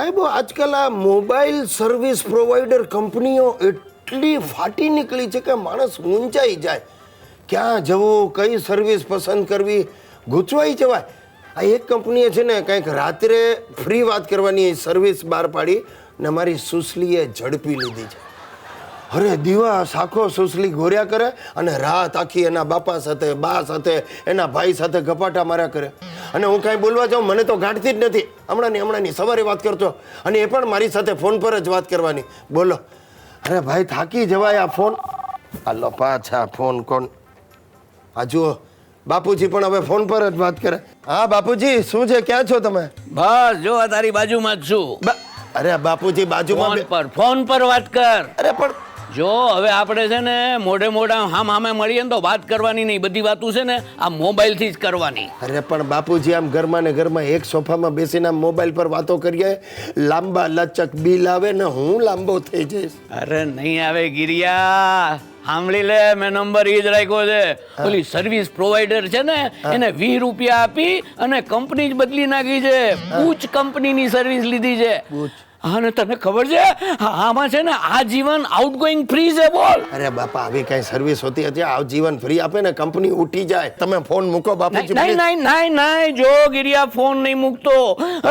સાહેબ આજકાલ આ મોબાઈલ સર્વિસ પ્રોવાઈડર કંપનીઓ એટલી ફાટી નીકળી છે કે માણસ મૂંઝાઈ જાય. ક્યાં જવું, કઈ સર્વિસ પસંદ કરવી, ગૂંચવાઈ જવાય. આ એક કંપનીએ છે ને કંઈક રાત્રે ફ્રી વાત કરવાની સર્વિસ બહાર પાડી ને મારી સુસલીએ ઝડપી લીધી છે. અરે દિવસ આખો સુસલી ગોર્યા કરે અને રાત આખી એના બાપા સાથે, બા સાથે, એના ભાઈ સાથે ગપાટા માર્યા કરે. અને હું કાંઈ બોલવા જાઉં મને તો ગાંઠતી જ નથી. હમણાંની સવારે વાત કરતો અને એ પણ મારી સાથે ફોન પર જ વાત કરવાની. બોલો, અરે ભાઈ થાકી જવાય આ ફોન. હાલો પાછા ફોન કોણ? આ જુઓ બાપુજી પણ હવે ફોન પર જ વાત કરે. હા બાપુજી, શું છે, ક્યાં છો તમે? બસ જો આ તારી બાજુમાં જ છું. અરે બાપુજી બાજુમાં ફોન પર વાત કર. અરે પણ જો હવે આપણે છે ને મોઢા હામે મળીએ ને તો વાત કરવાની નહીં, બધી વાતો છે ને આ મોબાઈલ થી જ કરવાની. અરે પણ બાપુજી આમ ઘરમાં ને ઘરમાં એક સોફામાં બેસીને મોબાઈલ પર વાતો કરીએ, લાંબા લચક બિલ આવે ને હું લાંબો થઈ જઈશ. અરે નહીં આવે ગિરિયા, સાંભળી લે, મેં નંબર એ જ રાખ્યો છે. ઓલી સર્વિસ પ્રોવાઈડર છે ને એને 20 રૂપિયા આપી અને કંપની જ બદલી નાખી છે. પૂછ કંપનીની સર્વિસ લીધી છે. હા ને તને ખબર છે આમાં છે ને આજીવન આઉટગોઈંગ ફ્રી છે. બોલ. અરે બાપા આવી કઈ સર્વિસ હોતી હતી? આજીવન ફ્રી આપે ને કંપની ઉઠી જાય. તમે ફોન મૂકો બાપુજી. નહીં જો ગિરિયા, ફોન નહીં મૂકતો.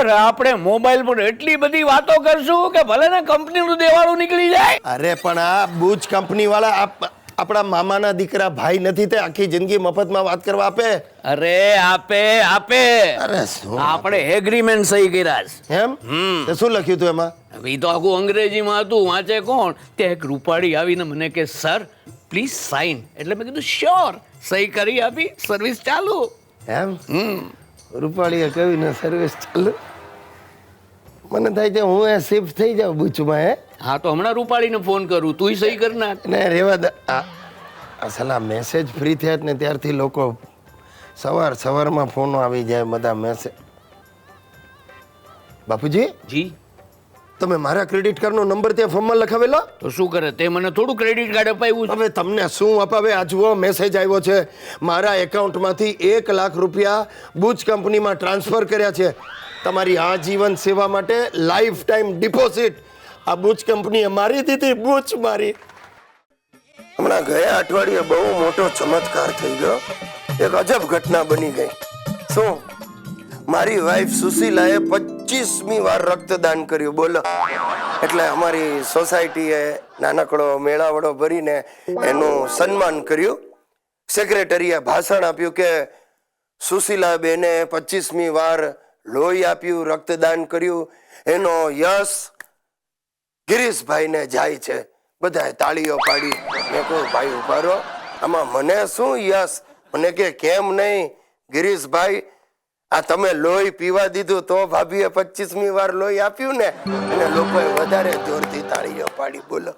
અરે આપણે મોબાઈલ પર એટલી બધી વાતો કરશું કે ભલે ને કંપનીનું દેવાળું નીકળી જાય. અરે પણ આ બુચ કંપની વાળા આપણા મામાના દીકરા ભાઈ નથી તે આખી જિંદગી મફતમાં વાત કરવા આપે? અરે આપે. અરે શું આપણે એગ્રીમેન્ટ સહી કર્યા છે. એમ? તે શું લખ્યું હતું એમાં? એ તો આખું અંગ્રેજીમાં હતું, વાંચે કોણ? તે એક રૂપાળી આવીને મને કે સર પ્લીઝ સાઇન. એટલે મેં કીધું શ્યોર. સહી કરી આપી, સર્વિસ ચાલુ. એમ? રૂપાળીએ કહીને સર્વિસ ચાલુ. મને થાય છે હું એ શિફ્ટ થઈ જાઉં બુચમાં. હે હા તો હમણાં રૂપાળીને ફોન કરું, તું સહી કરી નાખ. ને રેવા દે. અસલ આ મેસેજ ફ્રી થયા ને ત્યારથી લોકો સવારમાં ફોનો આવી જાય બધા મેસેજ. બાપુજી જી, તમે મારા ક્રેડિટ કાર્ડનો નંબર ત્યાં ફોર્મમાં લખાવેલો? તો શું કરે, તે મને થોડું ક્રેડિટ કાર્ડ અપાવ્યું છે? હવે તમને શું અપાવે? આ જુઓ મેસેજ આવ્યો છે. મારા એકાઉન્ટમાંથી 1 લાખ રૂપિયા બુચ કંપનીમાં ટ્રાન્સફર કર્યા છે. તમારી આજીવન સેવા માટે લાઈફ ટાઈમ ડિપોઝિટ આ બુચ કંપનીએ મારી દીધી. બુચ મારી. હમણાં ગયા અઠવાડિયે બહુ મોટો ચમત્કાર થઈ ગયો. એક અજબ ઘટના બની ગઈ. શું? મારી વાઈફ સુશીલાએ 25મી વાર રક્તદાન કર્યું. બોલો. એટલે અમારી સોસાયટીએ નાનકડો મેળાવડો ભરીને એનું સન્માન કર્યું. સેક્રેટરીએ ભાષણ આપ્યું કે સુશીલા બેને 25મી વાર લોહી આપ્યું, રક્તદાન કર્યું. એનો યશ ગિરીશભાઈને જાય છે. બધાએ તાળીઓ પાડી. મેં કહ્યું ભાઈ ઉભા રહો, આમાં મને શું યશ? મને કે કેમ નહીં ગિરીશભાઈ, આ તમે લોહી પીવા દીધું તો ભાભીએ 25મી વાર લોહી આપ્યું ને. અને લોકોએ વધારે જોરથી તાળીઓ પાડી. બોલો.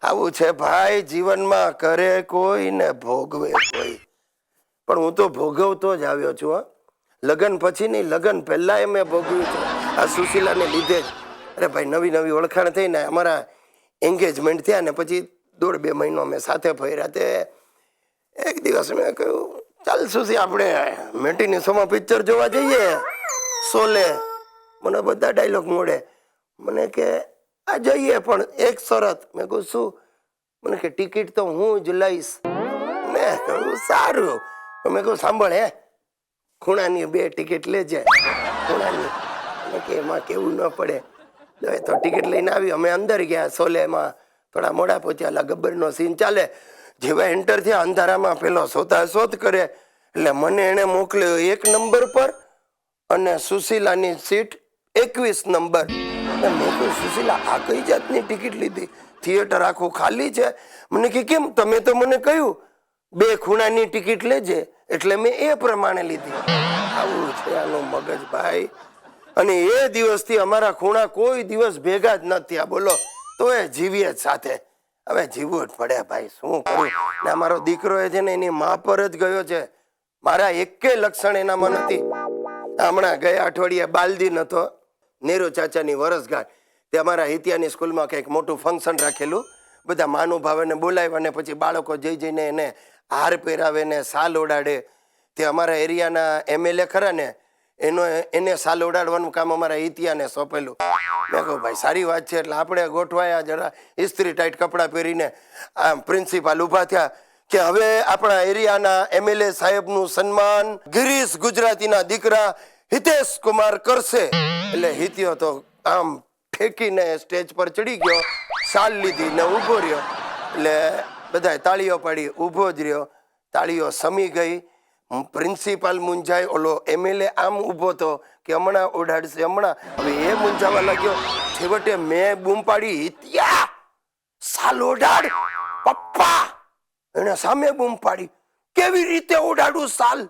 આવું છે ભાઈ જીવનમાં. કરે કોઈ ને ભોગવે કોઈ. પણ હું તો ભોગવતો જ આવ્યો છું. લગ્ન પછી નહીં, લગ્ન પહેલા મેં ભોગવ્યું છે આ સુશીલાને લીધે જ. અરે ભાઈ નવી ઓળખાણ થઈ ને અમારા એન્ગેજમેન્ટ થયા ને પછી 1.5-2 મહિનો અમે સાથે ફર્યા. તે એક દિવસ મેં કહ્યું ચાલ સુશી આપણે મેટીની શોમાં પિક્ચર જોવા જઈએ, શોલે. મને બધા ડાયલોગ મોડે. મને કે આ જઈએ પણ એક શરત. મેં કહું શું? મને કે ટિકિટ તો હું જ લઈશ. મેં કહ્યું સારું. મેં કહું સાંભળ, ખૂણાની 2 ટિકિટ લેજે. ખૂણાની. કે એમાં કેવું ન પડે. તો ટિકિટ લઈને આવી. અમે અંદર ગયા શોલેમાં. થોડા મોડા પહોંચ્યા. ગબ્બરનો સીન ચાલે. જેવા એન્ટર થયા અંધારામાં પેલો શોધ કરે. એટલે મને એને મોકલ્યો 1 નંબર પર અને સુશીલાની સીટ 21 નંબર. મેં કહ્યું સુશીલા આ કઈ જાતની ટિકિટ લીધી? થિયેટર આખું ખાલી છે. મને કે કેમ? તમે તો મને કહ્યું 2 ખૂણાની ટિકિટ લેજે. એટલે મેં એ પ્રમાણે લીધી. આવું છે આનું મગજ ભાઈ. અને એ દિવસથી અમારા ખૂણા કોઈ દિવસ ભેગા જ ન થયા. બોલો. તો એ જીવીએ જ સાથે. હવે જીવવું જ પડે ભાઈ, શું કરું? ને અમારો દીકરો છે ને એની મા પર જ ગયો છે. મારા એકે લક્ષણ એનામાં નથી. હમણાં ગયા અઠવાડિયે બાલદિન હતો, નેરુ ચાચાની વરસગાંઠ. તે અમારા હિતિયાની સ્કૂલમાં કંઈક મોટું ફંક્શન રાખેલું. બધા મહાનુભાવોને બોલાવ્યા ને પછી બાળકો જઈને એને હાર પહેરાવે ને સાલ ઓડાડે. તે અમારા એરિયાના MLA ખરા ને એને સાલ ઉડાડવાનું કામ અમારા હિતિયાને સોંપેલું. મેં કહું ભાઈ સારી વાત છે, એટલે આપણે ગોઠવાયા જરા ઇસ્ત્રી ટાઈટ કપડાં પહેરીને. આમ પ્રિન્સિપાલ ઊભા થયા કે હવે આપણા એરિયાના MLA સાહેબનું સન્માન ગિરીશ ગુજરાતીના દીકરા હિતેશ કુમાર કરશે. એટલે હિતિયો તો આમ ફેંકીને સ્ટેજ પર ચડી ગયો, સાલ લીધી ને ઊભો રહ્યો. એટલે બધાએ તાળીઓ પાડી, ઊભો જ રહ્યો. તાળીઓ સમી ગઈ. પ્રિન્સિપાલ મૂંઝાય, ઓલો MLA આમ ઊભો તો કે હમણાં ઉડાડશે હમણાં. હવે એ મૂંઝાવા લાગ્યો. છેવટે મેં બૂમ પાડી, હિતિયા સાલ ઉડાડ પપ્પા. એને સામે બૂમ પાડી, કેવી રીતે ઉડાડું સાલ?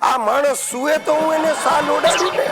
આ માણસ સુએ તો હું એને સાલ ઉડાડું ને.